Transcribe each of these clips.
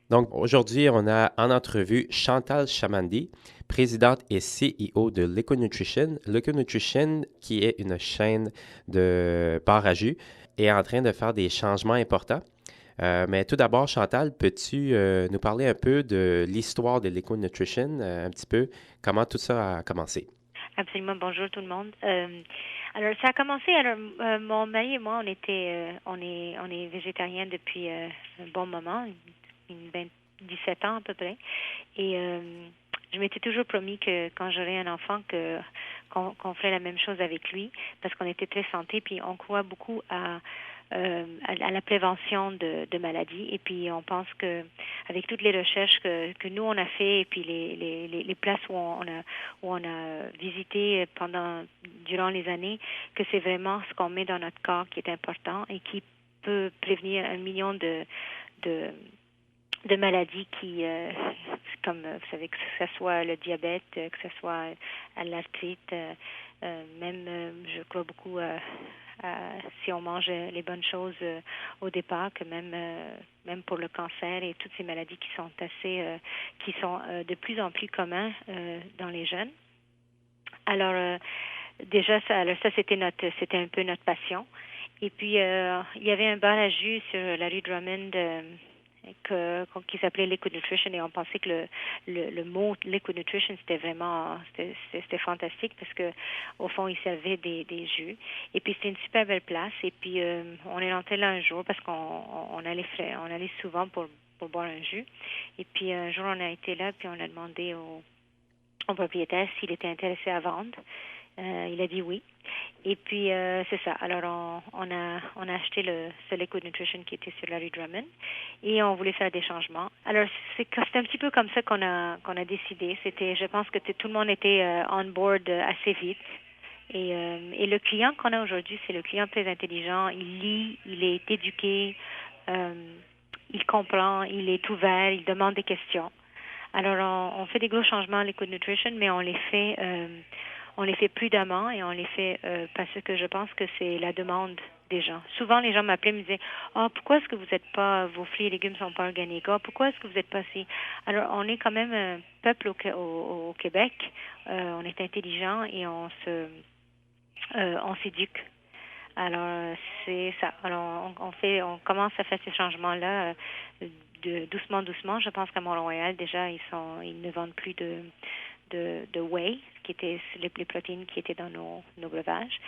Donc, aujourd'hui, on a en entrevue Chantal Chamandi, présidente et CEO de l'EcoNutrition. L'EcoNutrition, qui est une chaîne de bar à jus, est en train de faire des changements importants. Mais tout d'abord, Chantal, peux-tu nous parler un peu de l'histoire de l'EcoNutrition, un petit peu, comment tout ça a commencé? Absolument. Bonjour tout le monde. Alors ça a commencé. Alors mon mari et moi, on est végétariens depuis un bon moment, 17 ans à peu près. Et je m'étais toujours promis que quand j'aurais un enfant, qu'on ferait la même chose avec lui, parce qu'on était très santé, puis on croit beaucoup à la prévention de maladies. Et puis on pense que avec toutes les recherches que nous on a fait, et puis les places où on a visité durant les années, que c'est vraiment ce qu'on met dans notre corps qui est important et qui peut prévenir 1 million de de maladies comme vous savez, que ce soit le diabète, que ce soit l'arthrite, même je crois beaucoup si on mange les bonnes choses au départ, que même pour le cancer et toutes ces maladies qui sont de plus en plus communs dans les jeunes. Alors déjà ça c'était un peu notre passion. Et puis il y avait un bar à jus sur la rue Drummond qui s'appelait Liquid Nutrition, et on pensait que le mot Liquid Nutrition c'était fantastique parce que au fond il servait des jus, et puis c'était une super belle place. Et puis on est rentré là un jour parce qu'on allait souvent pour boire un jus. Et puis un jour on a été là, puis on a demandé au propriétaire s'il était intéressé à vendre. Il a dit oui. Et puis, c'est ça. Alors, on a acheté ce Liquid Nutrition qui était sur la rue Drummond, et on voulait faire des changements. Alors, c'est un petit peu comme ça qu'on a décidé. Je pense que tout le monde était on board assez vite. Et le client qu'on a aujourd'hui, c'est le client très intelligent. Il lit, il est éduqué, euh, il comprend, il est ouvert, il demande des questions. Alors, on fait des gros changements à Liquid Nutrition, mais on les fait prudemment, et on les fait parce que je pense que c'est la demande des gens. Souvent, les gens m'appelaient et me disaient, pourquoi est-ce que vous êtes pas, vos fruits et légumes sont pas organiques? Pourquoi est-ce que vous n'êtes pas si? Alors, on est quand même un peuple au Québec. On est intelligent et on s'éduque. Alors, c'est ça. Alors, on commence à faire ces changements-là doucement, doucement. Je pense qu'à Mont-Royal, déjà, ils ne vendent plus de whey, qui étaient les protéines qui étaient dans nos breuvages.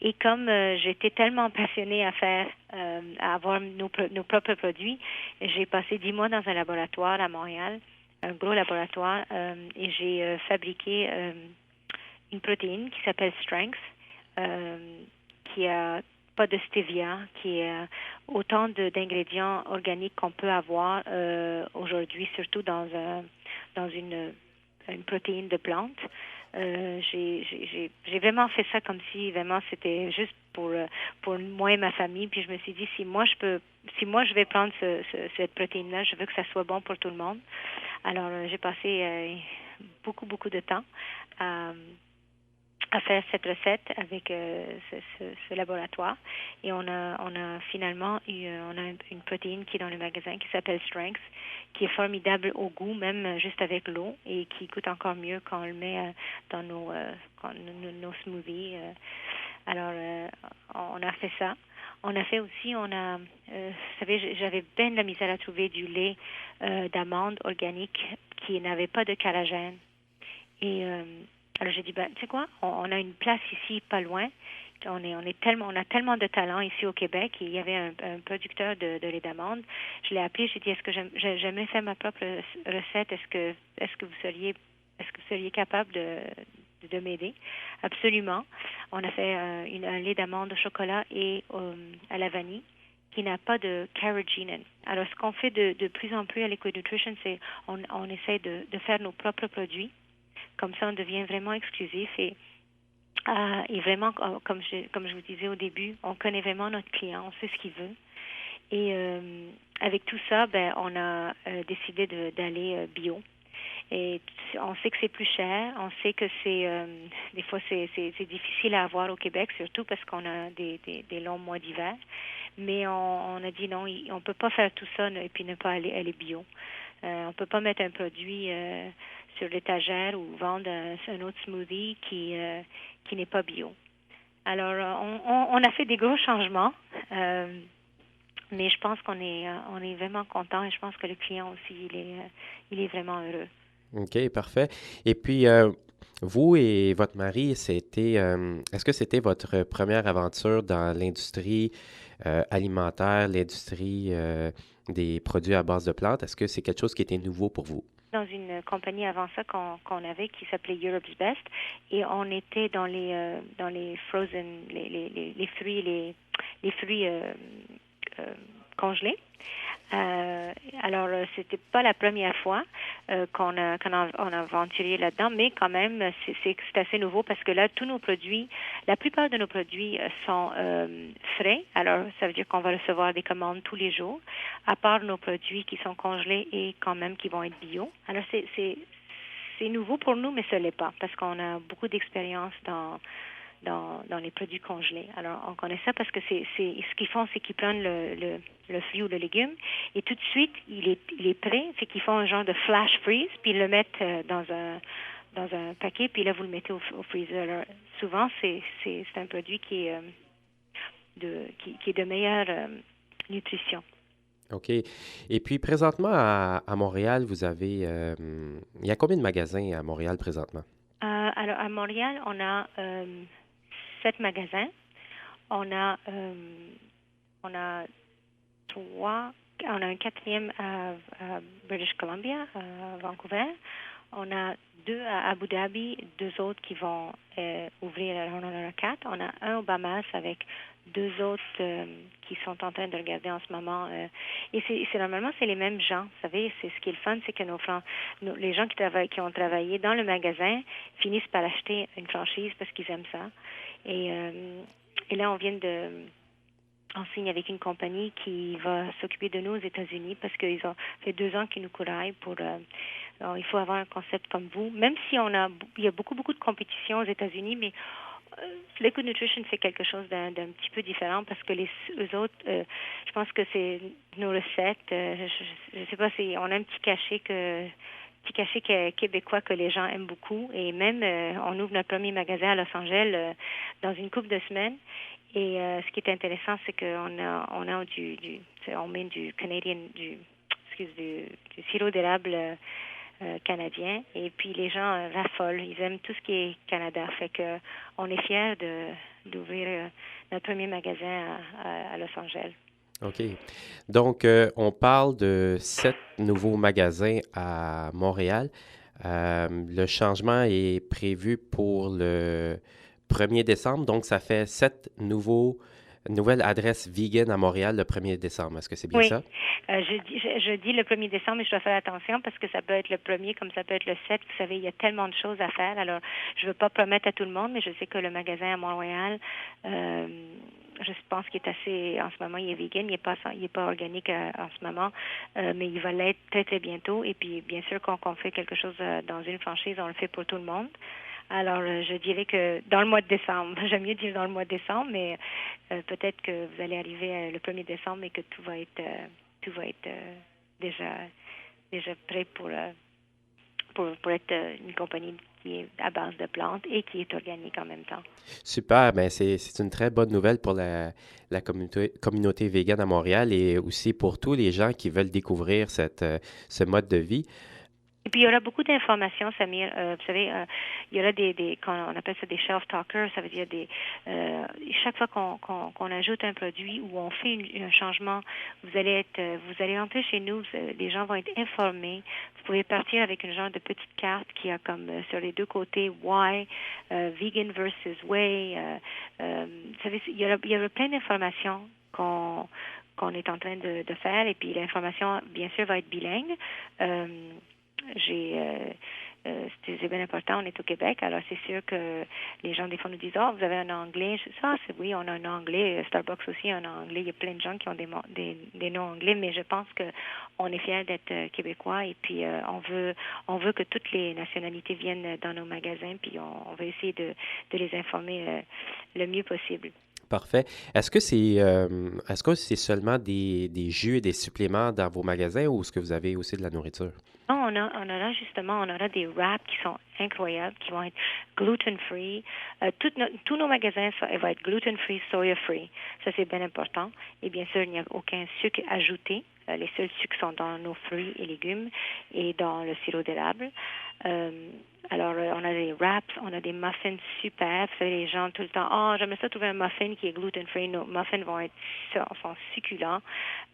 Et comme j'étais tellement passionnée à avoir nos propres produits, j'ai passé 10 mois dans un laboratoire à Montréal, un gros laboratoire, et j'ai fabriqué une protéine qui s'appelle Strength, euh, qui a pas de stevia, qui a autant d'ingrédients organiques qu'on peut avoir aujourd'hui, surtout dans une protéine de plante. J'ai vraiment fait ça comme si vraiment c'était juste pour moi et ma famille. Puis je me suis dit, si moi je vais prendre cette protéine-là, je veux que ça soit bon pour tout le monde. Alors j'ai passé beaucoup beaucoup de temps à faire cette recette avec ce laboratoire, et on a finalement on a une protéine qui est dans le magasin qui s'appelle Strength, qui est formidable au goût, même juste avec l'eau, et qui goûte encore mieux quand on le met dans nos smoothies. Alors on a fait ça. On a fait aussi, vous savez, j'avais bien de la misère à trouver du lait d'amande organique qui n'avait pas de collagène. Et alors j'ai dit, ben, tu sais quoi, on a une place ici pas loin. On a tellement de talent ici au Québec. Et il y avait un producteur de lait d'amande. Je l'ai appelé, j'ai dit, est-ce que j'aimerais faire ma propre recette? Est-ce que vous seriez capable de m'aider? Absolument. On a fait un lait d'amande au chocolat et à la vanille qui n'a pas de carrageenan. Alors, ce qu'on fait de plus en plus à Liquid Nutrition, c'est on essaie de faire nos propres produits. Comme ça, on devient vraiment exclusif, et vraiment, comme je vous disais au début, on connaît vraiment notre client, on sait ce qu'il veut. Et avec tout ça, ben, on a décidé d'aller bio. Et on sait que c'est plus cher, on sait que des fois c'est difficile à avoir au Québec, surtout parce qu'on a des longs mois d'hiver. Mais on a dit non, on peut pas faire tout ça et puis ne pas aller bio. On peut pas mettre un produit sur l'étagère ou vendre un autre smoothie qui n'est pas bio. Alors, on a fait des gros changements, mais je pense on est vraiment content et je pense que le client aussi, il est vraiment heureux. OK, parfait. Et puis, vous et votre mari, est-ce que c'était votre première aventure dans l'industrie alimentaire, l'industrie des produits à base de plantes? Est-ce que c'est quelque chose qui était nouveau pour vous? Dans une compagnie avant ça qu'on avait qui s'appelait Europe's Best et on était dans les frozen les fruits congelés. C'était pas la première fois on a aventuré là-dedans, mais quand même, c'est assez nouveau parce que là, tous nos produits, la plupart de nos produits sont frais. Alors, ça veut dire qu'on va recevoir des commandes tous les jours, à part nos produits qui sont congelés et quand même qui vont être bio. Alors, c'est nouveau pour nous, mais ce l'est pas parce qu'on a beaucoup d'expérience dans les produits congelés. Alors, on connaît ça parce que ce qu'ils font, c'est qu'ils prennent le fruit ou le légume et tout de suite, il est prêt. C'est qu'ils font un genre de flash freeze, puis ils le mettent dans un paquet, puis là, vous le mettez au freezer. Alors, souvent, c'est un produit qui est qui est de meilleure nutrition. OK. Et puis, présentement, à Montréal, il y a combien de magasins à Montréal présentement? Alors, à Montréal, on a 7 magasins. On a on a un quatrième à British Columbia, à Vancouver. On a 2 à Abu Dhabi, 2 autres qui vont ouvrir. Alors, on en a 4. On a un au Bahamas avec 2 autres qui sont en train de regarder en ce moment. Et normalement, c'est les mêmes gens. Vous savez, c'est ce qui est le fun, c'est que les gens qui ont travaillé dans le magasin finissent par acheter une franchise parce qu'ils aiment ça. Et là, on signe avec une compagnie qui va s'occuper de nous aux États-Unis parce qu'ils ont fait 2 ans qu'ils nous couraillent alors, il faut avoir un concept comme vous. Même si il y a beaucoup de compétition aux États-Unis, mais Liquid Nutrition fait quelque chose d'un petit peu différent parce que les autres, je pense que c'est nos recettes. Je sais pas, on a un petit cachet québécois que les gens aiment beaucoup. Et même, on ouvre notre premier magasin à Los Angeles dans une couple de semaines. Et ce qui est intéressant, c'est qu'on on met du du sirop d'érable canadien. Et puis les gens raffolent. Ils aiment tout ce qui est Canada. Fait que on est fiers d'ouvrir notre premier magasin à Los Angeles. OK. Donc, on parle de 7 nouveaux magasins à Montréal. Le changement est prévu pour le 1er décembre. Donc, ça fait 7 nouvelles adresses vegan à Montréal le 1er décembre. Est-ce que c'est bien Oui. ça? Je dis le 1er décembre, mais je dois faire attention parce que ça peut être le 1er comme ça peut être le 7. Vous savez, il y a tellement de choses à faire. Alors, je ne veux pas promettre à tout le monde, mais je sais que le magasin à Montréal, je pense qu'il est assez, en ce moment, il est vegan, il est pas organique en ce moment, mais il va l'être très, très bientôt. Et puis, bien sûr, quand on fait quelque chose dans une franchise, on le fait pour tout le monde. Alors, je dirais que dans le mois de décembre, j'aime mieux dire dans le mois de décembre, mais peut-être que vous allez arriver le 1er décembre et que tout va être déjà prêt pour être une compagnie qui est à base de plantes et qui est organique en même temps. Super. Ben, c'est une très bonne nouvelle pour la communauté végane à Montréal et aussi pour tous les gens qui veulent découvrir ce mode de vie. Et puis, il y aura beaucoup d'informations, Samir. Vous savez, il y aura on appelle ça des shelf talkers, ça veut dire chaque fois qu'on ajoute un produit ou on fait un changement, vous allez entrer chez nous, les gens vont être informés. Vous pouvez partir avec une genre de petite carte qui a comme sur les 2 côtés why, vegan versus way. Vous savez, il y aura plein d'informations qu'on est en train de faire et puis l'information, bien sûr, va être bilingue. C'est bien important, on est au Québec, alors c'est sûr que les gens des fois nous disent vous avez un anglais, oui, on a un anglais, Starbucks aussi a un anglais, il y a plein de gens qui ont des noms anglais, mais je pense que on est fiers d'être québécois et puis on veut que toutes les nationalités viennent dans nos magasins puis on va essayer de les informer le mieux possible. Parfait. Est-ce que c'est seulement des jus et des suppléments dans vos magasins ou est-ce que vous avez aussi de la nourriture? Non, on a là justement, on aura des wraps qui sont incroyables, qui vont être gluten-free. Tous nos magasins vont être gluten-free, soya-free. Ça, c'est bien important. Et bien sûr, il n'y a aucun sucre ajouté. Les seuls sucres sont dans nos fruits et légumes et dans le sirop d'érable. Euh, on a des wraps, on a des muffins super. Vous savez, les gens tout le temps, j'aimerais ça trouver un muffin qui est gluten-free. Nos muffins sont succulents.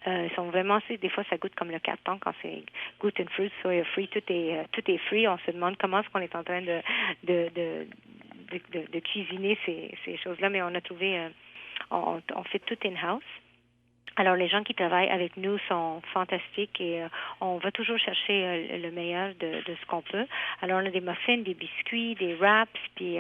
Ils sont vraiment, des fois, ça goûte comme le carton quand c'est gluten-free, soya-free, tout est free. On se demande comment est-ce qu'on est en train de cuisiner ces choses-là, mais on a trouvé, on fait tout in-house. Alors, les gens qui travaillent avec nous sont fantastiques et on va toujours chercher le meilleur de ce qu'on peut. Alors, on a des muffins, des biscuits, des wraps, puis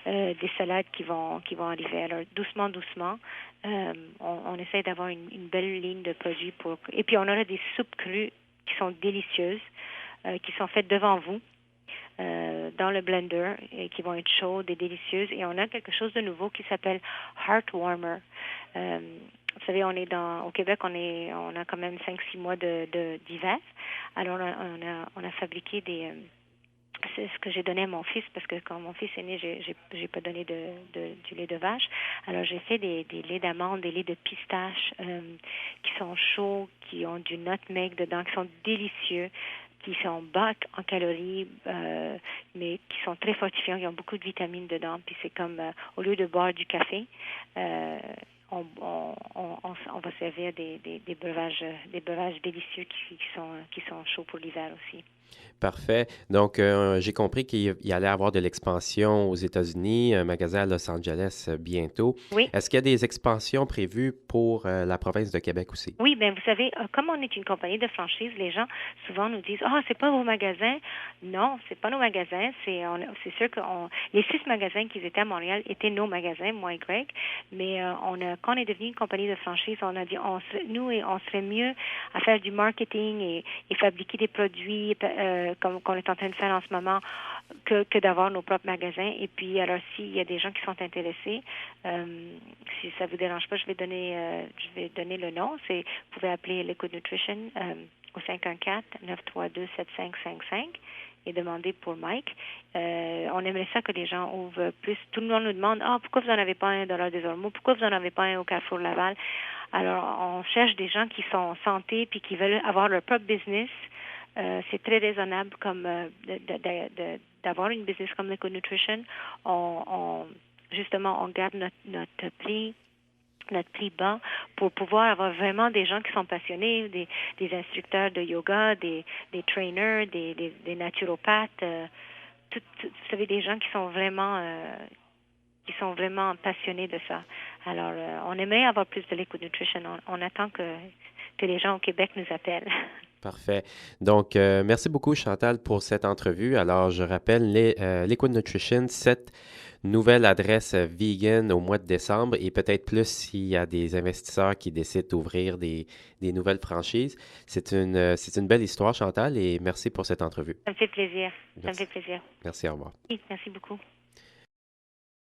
des salades qui vont arriver. Alors, doucement, on essaie d'avoir une belle ligne de produits Et puis, on aura des soupes crues qui sont délicieuses, qui sont faites devant vous. Dans le blender et qui vont être chaudes et délicieuses. Et on a quelque chose de nouveau qui s'appelle Heartwarmer. Vous savez, au Québec, on a quand même 5-6 mois d'hiver. Alors, on a fabriqué c'est ce que j'ai donné à mon fils parce que quand mon fils est né, j'ai pas donné du lait de vache. Alors j'ai fait des laits d'amandes, des laits de pistache qui sont chauds, qui ont du nutmeg dedans, qui sont délicieux, qui sont bas en calories, mais qui sont très fortifiants, qui ont beaucoup de vitamines dedans. Puis c'est comme au lieu de boire du café, on va servir des breuvages délicieux qui sont chauds pour l'hiver aussi. Parfait. Donc, j'ai compris qu'il y allait avoir de l'expansion aux États-Unis, un magasin à Los Angeles bientôt. Oui. Est-ce qu'il y a des expansions prévues pour la province de Québec aussi? Oui, bien, vous savez, comme on est une compagnie de franchise, les gens souvent nous disent c'est pas vos magasins. Non, c'est pas nos magasins. C'est sûr que les 6 magasins qui étaient à Montréal étaient nos magasins, moi et Greg. Mais quand on est devenu une compagnie de franchise, on a dit on serait mieux à faire du marketing et fabriquer des produits comme qu'on est en train de faire en ce moment que d'avoir nos propres magasins. Et puis, alors, s'il y a des gens qui sont intéressés, si ça vous dérange pas, je vais donner le nom. Vous pouvez appeler Liquid Nutrition au 514-932-7555 et demander pour Mike. On aimerait ça que les gens ouvrent plus. Tout le monde nous demande pourquoi vous n'en avez pas un dans l'Or des Ormeaux? Pourquoi vous n'en avez pas un au Carrefour Laval? Alors, on cherche des gens qui sont en santé puis qui veulent avoir leur propre business. C'est très raisonnable comme d'avoir une business comme Liquid Nutrition. Justement, on garde notre prix bas pour pouvoir avoir vraiment des gens qui sont passionnés, des instructeurs de yoga, des trainers, des naturopathes, vous savez, des gens qui sont vraiment passionnés de ça. Alors, on aimerait avoir plus de Liquid Nutrition. On attend que les gens au Québec nous appellent. Parfait. Donc, merci beaucoup, Chantal, pour cette entrevue. Alors, je rappelle Liquid Nutrition, cette nouvelle adresse vegan au mois de décembre et peut-être plus s'il y a des investisseurs qui décident d'ouvrir des nouvelles franchises. C'est une belle histoire, Chantal, et merci pour cette entrevue. Ça me fait plaisir. Merci. Ça me fait plaisir. Merci, au revoir. Oui, merci beaucoup.